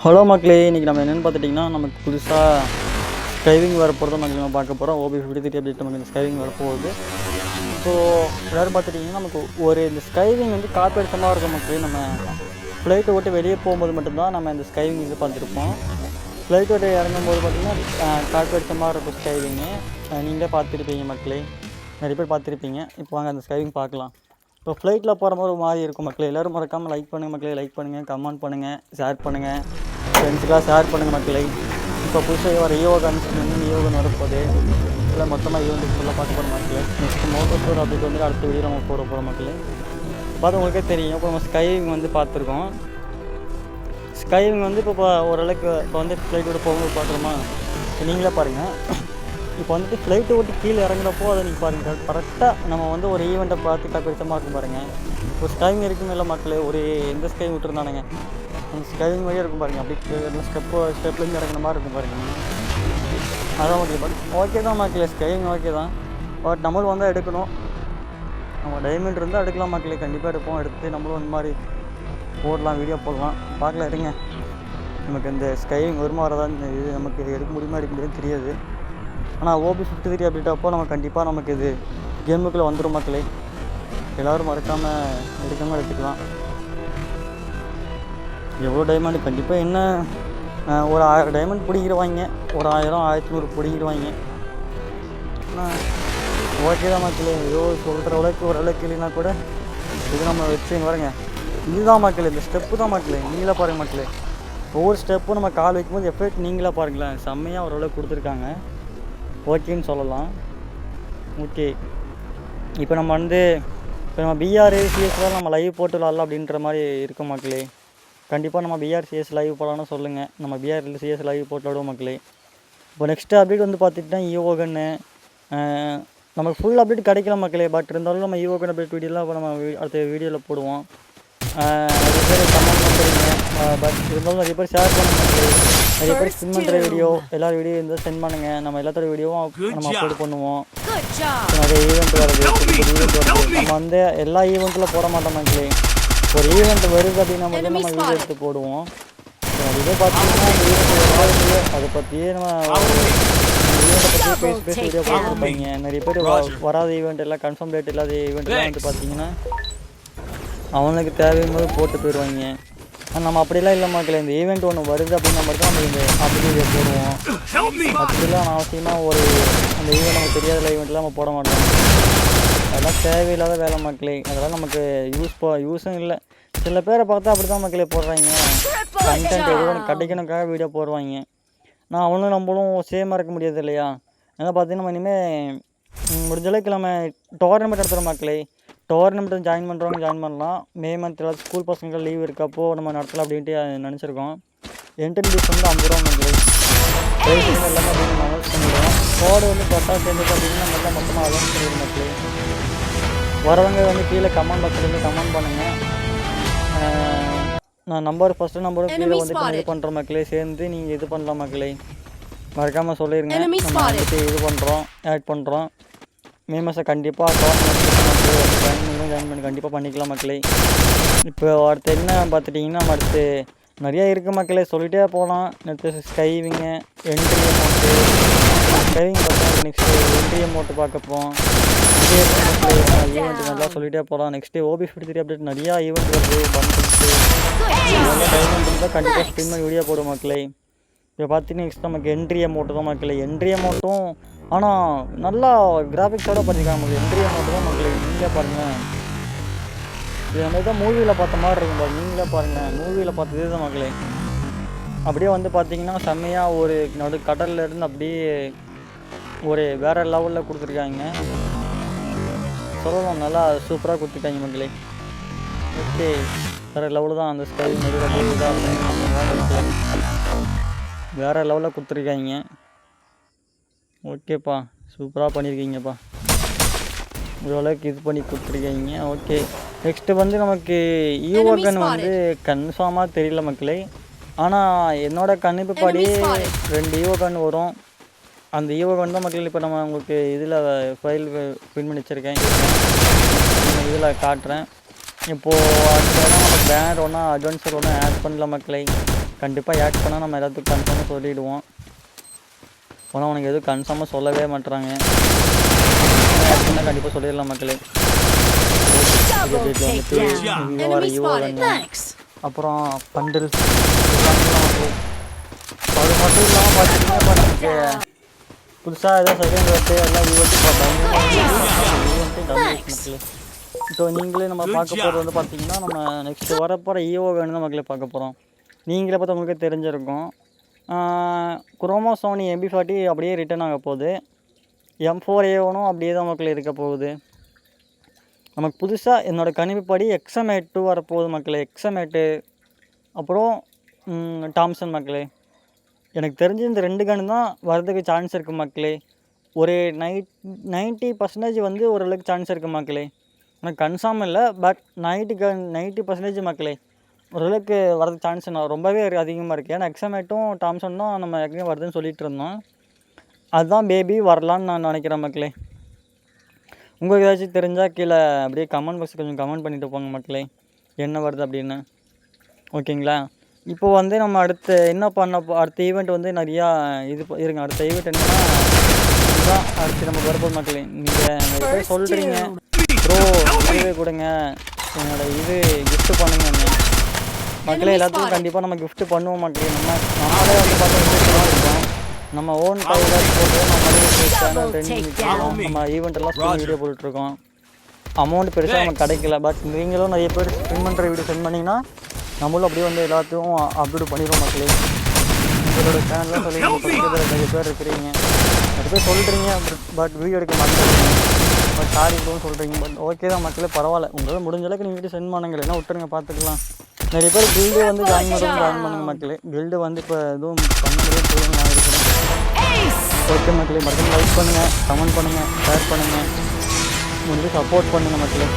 Hello மக்களே, இன்றைக்கி நம்ம என்னென்னு பார்த்துட்டிங்கன்னா, நமக்கு புதுசாக ஸ்கைவிங் வரப்போகிறத நம்ம பார்க்க போகிறோம். OB53 அப்டேட் நமக்கு இந்த ஸ்கைவிங் வரப்போகுது. ஸோ எல்லோரும் பார்த்துட்டிங்கன்னா, நமக்கு இந்த ஸ்கைவிங் வந்து காற்றடிச்சமாக இருக்கும் மக்களே. நம்ம ஃப்ளைட்டை விட்டு வெளியே போகும்போது மட்டும்தான் நம்ம இந்த ஸ்கைவிங் இது பார்த்துருப்போம். ஃப்ளைட் விட்டு இறங்கும்போது பார்த்திங்கன்னா காற்றடிச்சமாக இருக்கும் ஸ்கைவிங்கு. நீங்களே பார்த்துருப்பீங்க மக்களே, நிறைய பேர் பார்த்துருப்பீங்க. இப்போ வாங்க அந்த ஸ்கைவிங் பார்க்கலாம். இப்போ ஃப்ளைட்டில் போகிற மாதிரி ஒரு மாதிரி இருக்கும் மக்களே. எல்லோரும் மறக்காமல் லைக் பண்ணுங்கள் மக்களே, லைக் பண்ணுங்கள், கமெண்ட் பண்ணுங்கள், ஷேர் பண்ணுங்கள், ஃப்ரெண்ட்ஸுக்கெலாம் ஷேர் பண்ணுங்கள் மக்களே. இப்போ புதுசாக வர ஈவோகன் வரப்போகுது. இல்லை மொத்தமாக ஈவெண்ட் ஃபுல்லாக பார்க்க போகிற மக்களே. நெக்ஸ்ட் மோட்டோஸ்டோர் அப்டேட் வந்து அடுத்த வீடியோ நம்ம போட போகிற மக்களே. பார்த்து உங்களுக்கே தெரியும். இப்போ நம்ம ஸ்கைவிங் வந்து பார்த்துருக்கோம். ஸ்கைவிங் வந்து இப்போ ஓரளவுக்கு இப்போ வந்து ஃப்ளைட் விட்டு போகும்போது பார்க்குறோமா, நீங்களே பாருங்கள். இப்போ வந்துட்டு ஃப்ளைட்டை விட்டு கீழே இறங்குறப்போ அதை நீங்கள் பாருங்கள், கரெக்டாக நம்ம வந்து ஒரு ஈவெண்ட்டை பார்த்து காப்பிடிச்சமாக இருக்கும் பாருங்கள். ஒரு ஸ்கைவிங் இருக்குமே இல்லை மக்களே, ஒரு எந்த ஸ்கை விட்டுருந்தானுங்க அந்த ஸ்கைவிங் மாதிரியே இருக்கும் பாருங்கள். அப்படி ஸ்டெப்லேருந்து இறங்குற மாதிரி இருக்கும் பாருங்கள். அதான் ஓகே, பட் ஓகே தான் மக்களே, ஸ்கைவிங் ஓகே தான். பட் நம்மளும் வந்தால் எடுக்கணும். நம்ம டைமண்ட் இருந்தால் எடுக்கலாம் மக்களே, கண்டிப்பாக எடுப்போம். எடுத்து நம்மளும் இந்த மாதிரி போடலாம், வீடியோ போடலாம், பார்க்கலாம். எடுங்க. நமக்கு இந்த ஸ்கைவிங் வருமா வரதான் இது நமக்கு எடுக்க முடியுமா எடுக்க முடியும்னு தெரியாது. ஆனால் OB53 அப்டேட் அப்போ நம்ம கண்டிப்பாக நமக்கு இது கேமுக்குள்ளே வந்துடும் மக்களே. எல்லோரும் மறக்காமல் எடுக்காமல் எடுத்துக்கலாம். எவ்வளோ டைமண்ட் கண்டிப்பாக என்ன ஒரு 1000 டைமண்ட் பிடிக்கிறவாங்க, ஒரு 1000 1100 பிடிக்கிறவாங்க. ஆனால் ஓகே தான் மக்களே. ஏதோ சொல்கிற அளவுக்கு ஓரளவுக்கு இல்லைன்னா கூட இது நம்ம வச்சு பாருங்க. இதுதான் மக்களே, இந்த ஸ்டெப்பு தான் மக்களே. நீங்களே பாருங்கள் மக்களே, ஒவ்வொரு ஸ்டெப்பும் நம்ம கால் வைக்கும்போது எஃபெக்ட் நீங்களே பாருங்களேன், செம்மையாக ஓரளவுக்கு கொடுத்துருக்காங்க. ஓகேன்னு சொல்லலாம். ஓகே, இப்போ நம்ம வந்து BR CS நம்ம லைவ் போட்டு விளாட்லாம் அப்படின்ற மாதிரி இருக்கும் மக்களே. கண்டிப்பாக நம்ம BR CS லைவ் போடலான்னு சொல்லுங்கள். நம்ம BR CS லைவ் போட்டு விடுவோம் மக்களே. இப்போ நெக்ஸ்ட் அப்டேட் வந்து பார்த்துக்கிட்டா ஈவோகன்னு நமக்கு ஃபுல் அப்டேட் கிடைக்கலாம் மக்களே. பட் இருந்தாலும் நம்ம ஈவோகன் அப்டேட் வீடியோலாம் இப்போ நம்ம அடுத்த வீடியோவில் போடுவோம். நிறைய பேர் கமெண்ட் பண்ணுறீங்க, பட் இருந்தாலும் நிறைய பேர் ஷேர் பண்ணுங்க மக்களே. நிறைய பேர் ஸ்பின் பண்ணுற வீடியோ எல்லாரும் வீடியோ இருந்தால் சென்ட் பண்ணுங்கள். நம்ம எல்லாத்தோட வீடியோவும் நம்ம அப்லோட் பண்ணுவோம். நிறைய ஈவெண்ட் வருது, ஈவெண்ட் வருது. நம்ம வந்து எல்லா ஈவெண்ட்டில் போட மாட்டோம் மக்களே. ஒரு ஈவெண்ட் வருது அப்படின்னா மட்டும் நம்ம வீடியோ எடுத்து போடுவோம். இதே பார்த்தீங்கன்னா அந்த ஈவெண்ட் வருது, அதை பற்றியே நம்ம ஈவெண்ட்டை பற்றி பேசி வீடியோ போட்டுருப்பாங்க. நிறைய பேர் வராத ஈவெண்ட் எல்லாம் கன்ஃபார்ம் டேட் இல்லாத ஈவெண்ட்லாம் வந்து பார்த்தீங்கன்னா அவனுக்கு தேவையும் போது போட்டு போயிடுவாங்க. நம்ம அப்படிலாம் இல்லை மக்களே. இந்த ஈவெண்ட் ஒன்று வருது அப்படின்னா மட்டும் நம்ம இந்த அப்படி வீடியோ போடுவோம். அப்படிலாம் அவசியமாக ஒரு அந்த ஈவெண்ட் நமக்கு தெரியாத ஈவெண்ட்லாம் நம்ம போட மாட்டோம். அதெல்லாம் தேவையில்லாத வேலை மக்களே. அதெல்லாம் நமக்கு யூஸும் இல்லை. சில பேரை பார்த்தா அப்படி தான் மக்களே போடுறாங்க. கண்டென்ட் எதுவும் கிடைக்கணுக்காக வீடியோ போடுவாங்க. நான் அவனும் நம்மளும் சேமாக இருக்க முடியாது இல்லையா. அதனால் பார்த்தீங்கன்னா நம்ம இனிமேல் முடிஞ்சளவுக்கு நம்ம டோர்னமெண்ட் நடத்துகிற மக்களே. டோர்னமெண்ட் ஜாயின் பண்ணுறவங்க ஜாயின் பண்ணலாம். மே மந்த் ஏதாவது ஸ்கூல் பசங்களுக்கு லீவ் இருக்கப்போ நம்ம நடத்தலாம் அப்படின்ட்டு நினச்சிருக்கோம். என்ட்ரி ஃபீஸ் வந்து 50 ரூபா மக்களே. ப்ரைஸிங் எல்லாமே அப்படின்னு அனௌன்ஸ் பண்ணிடுவோம். கோடு வந்து கரெக்டாக சேர்ந்துட்டு அப்படின்னா நம்ம எல்லாம் மொத்தமாக அனௌன்ஸ் பண்ணிடுவோம் மக்களே. வரவங்க வந்து கீழே கமெண்ட் பாக்ஸில் வந்து கமெண்ட் பண்ணுங்கள். நான் ஃபஸ்ட்டு நம்பரும் கீழே வந்துட்டு இது பண்ணுற மக்களே. சேர்ந்து நீங்கள் இது பண்ணலாம் மக்களே. மறக்காமல் சொல்லிடுங்க. நம்ம வந்துட்டு இது பண்ணுறோம், ஆட் பண்ணுறோம். மே மாதம் கண்டிப்பாக ஜாயின் பண்ணி கண்டிப்பாக பண்ணிக்கலாம் மக்களே. இப்போ அடுத்து என்ன பார்த்துட்டிங்கன்னா நம்ம அடுத்து நிறையா இருக்குது மக்களே, சொல்லிகிட்டே போகலாம். அடுத்து ஸ்கைவிங்கு, என்ட்ரி அமௌண்ட்டு, ஸ்கைவிங் பார்த்தா நெக்ஸ்ட்டு என்ட்ரி அமௌண்ட்டு பார்க்கப்போம். இதே மக்களே ஈவெண்ட் நல்லா சொல்லிகிட்டே போகலாம். நெக்ஸ்ட்டு OB53 அப்டேட் நிறையா ஈவெண்ட் வருது. பண்றது இதெல்லாம் டைமண்ட் இருந்தால் கண்டிப்பாக ஸ்பின் பண்ணி வீடியோ போடும் மக்களே. இப்போ பார்த்தீங்கன்னா நெக்ஸ்ட் நமக்கு என்ட்ரி அமௌண்ட்டு தான் மக்களே. என்ட்ரி அமௌண்ட்டும் ஆனால் நல்லா கிராஃபிக்ஸோடு பண்ணியிருக்காங்க. என்ட்ரி அமௌண்ட்டு தான் மக்களே. நீங்களே பாருங்கள், இது நம்ம தான் மூவியில் பார்த்த மாதிரி இருக்கும் பாருங்க. நீங்களே பாருங்கள், மூவியில் பார்த்ததே தான் மக்களே. அப்படியே வந்து பார்த்தீங்கன்னா செம்மையாக ஒரு கடல்லேருந்து அப்படியே ஒரு வேறு லெவலில் கொடுத்துருக்காங்க. சொல்லலாம், நல்லா சூப்பராக கொடுத்துருக்காங்க மக்களே. ஓகே, வேறு லெவலு தான் அந்த ஸ்கை வேறு லெவலில் கொடுத்துருக்காங்க. ஓகேப்பா, சூப்பராக பண்ணியிருக்கீங்கப்பா. ஓரளவுக்கு இது பண்ணி கொடுத்துருக்கீங்க. ஓகே, நெக்ஸ்ட்டு வந்து நமக்கு ஈவோகன் வந்து கன்ஃபார்மாக தெரியல மக்களே. ஆனால் என்னோடய கணிப்புப்படி 2 ஈவோகன் வரும். அந்த ஈவோகன் தான் மக்களே இப்போ நம்ம உங்களுக்கு இதில் ஃபைல் பின் பண்ணி வச்சுருக்கேன். இதில் காட்டுறேன். இப்போது அடுத்த நம்ம பேனர் ஒன்றா அட்வென்ச்சர் ஒன்றா ஆட் பண்ணல மக்களே. கண்டிப்பாக ஆட் பண்ணால் நம்ம எல்லாத்துக்கும் கன்ஃபார்மாக சொல்லிவிடுவோம். ஆனால் உனக்கு எதுவும் கன்ஃபார்மாக சொல்லவே மாட்டுறாங்க. ஆட் பண்ணால் கண்டிப்பாக சொல்லிடலாம் மக்களே. அப்புறம் பண்டில் அது மட்டும் இல்லாமல் பார்த்தீங்கன்னா நமக்கு புதுசாக ஏதோ செகண்ட் ஒர்க்கு எல்லாம் ஈவெண்ட்டு மக்களே. ஸோ நீங்களே நம்ம பார்க்க போகிறது வந்து பார்த்தீங்கன்னா நம்ம நெக்ஸ்ட்டு வரப்போகிற ஈவோ வேணும் தான் மக்களே பார்க்க போகிறோம். நீங்களே பார்த்து உங்களுக்கு தெரிஞ்சிருக்கும். குரோமோசோனி MB40 அப்படியே ரிட்டர்ன் ஆக போகுது. M4A1 அப்படியே தான் மக்களே இருக்க போகுது. நமக்கு புதுசாக என்னோடய கணிப்புப்படி XM82 வரப்போகுது மக்களே. XM8 அப்புறம் டாம்சன் மக்களே. எனக்கு தெரிஞ்சு இந்த 2 கன் தான் வரதுக்கு சான்ஸ் இருக்குது மக்களே. ஒரு 90% வந்து ஓரளவுக்கு சான்ஸ் இருக்குது மக்களே. எனக்கு கன்ஃபார்ம் இல்லை, பட் 90% மக்களே ஓரளவுக்கு வரதுக்கு சான்ஸ் நான் ரொம்பவே அதிகமாக இருக்குது. ஏன்னா XM8 டாம்சன் தான் நம்ம ஏற்கனவே வருதுன்னு சொல்லிகிட்டு இருந்தோம். அதுதான் பேபி வரலான்னு நான் நினைக்கிறேன் மக்களே. உங்களுக்கு ஏதாச்சும் தெரிஞ்சால் கீழே அப்படியே கமெண்ட் பாக்ஸ் கொஞ்சம் கமெண்ட் பண்ணிவிட்டு போங்க மக்களே, என்ன வருது அப்படின்னு. ஓகேங்களா? இப்போ வந்து நம்ம அடுத்து என்ன அடுத்த ஈவெண்ட் வந்து நிறையா இருங்க. அடுத்த ஈவெண்ட் என்னன்னா இதுதான் அடுத்து நம்ம வரப்போது மக்களே. நீங்கள் நிறைய பேர் சொல்கிறீங்க ப்ரோ இதுவே கொடுங்க, என்னோடய கிஃப்ட் பண்ணுங்க மக்களே. எல்லாத்துக்கும் கண்டிப்பாக நம்ம கிஃப்ட் பண்ணுவோம் மக்களே. நம்மளே வந்து பார்த்தா இருக்கோம். நம்ம ஓன் கையில் போட்டு நம்ம ஈவெண்ட்டெல்லாம் வீடியோ போட்டுட்ருக்கோம். அமௌண்ட் பெருசாக நமக்கு கிடைக்கல, பட் நீங்களும் நிறைய பேர் ஸ்பின் பண்ணுற வீடியோ சென்ட் பண்ணிங்கன்னா நம்மளும் அப்படியே வந்து எல்லாத்தையும் அப்லோட் பண்ணிடுவோம் மக்களே. உங்களோட சேனல்லாம் சொல்லி நிறைய பேர் இருக்கிறீங்க, நிறைய பேர் சொல்கிறீங்க, பட் வீடியோ எடுக்க மாட்டேங்கிறீங்க, பட் சாரி ப்ரோன்னு சொல்கிறீங்க. பட் ஓகே தான் மக்களே, பரவாயில்ல. உங்களால் முடிஞ்ச அளவுக்கு நீங்கள் சென்ட் பண்ணுங்கள், என்ன விட்டுருங்க பார்த்துக்கலாம். நிறைய பேர் கில்டு வந்து ஜாயின் பண்ணுங்க மக்களே. கில்டு வந்து இப்போ எதுவும் பண்ண முடியாது போதும் நான் இருக்கிறேன். ஓகே மக்களே, மறக்காம லைக் பண்ணுங்கள், கமெண்ட் பண்ணுங்கள், ஷேர் பண்ணுங்கள், முடிஞ்சு சப்போர்ட் பண்ணுங்கள் மக்களே.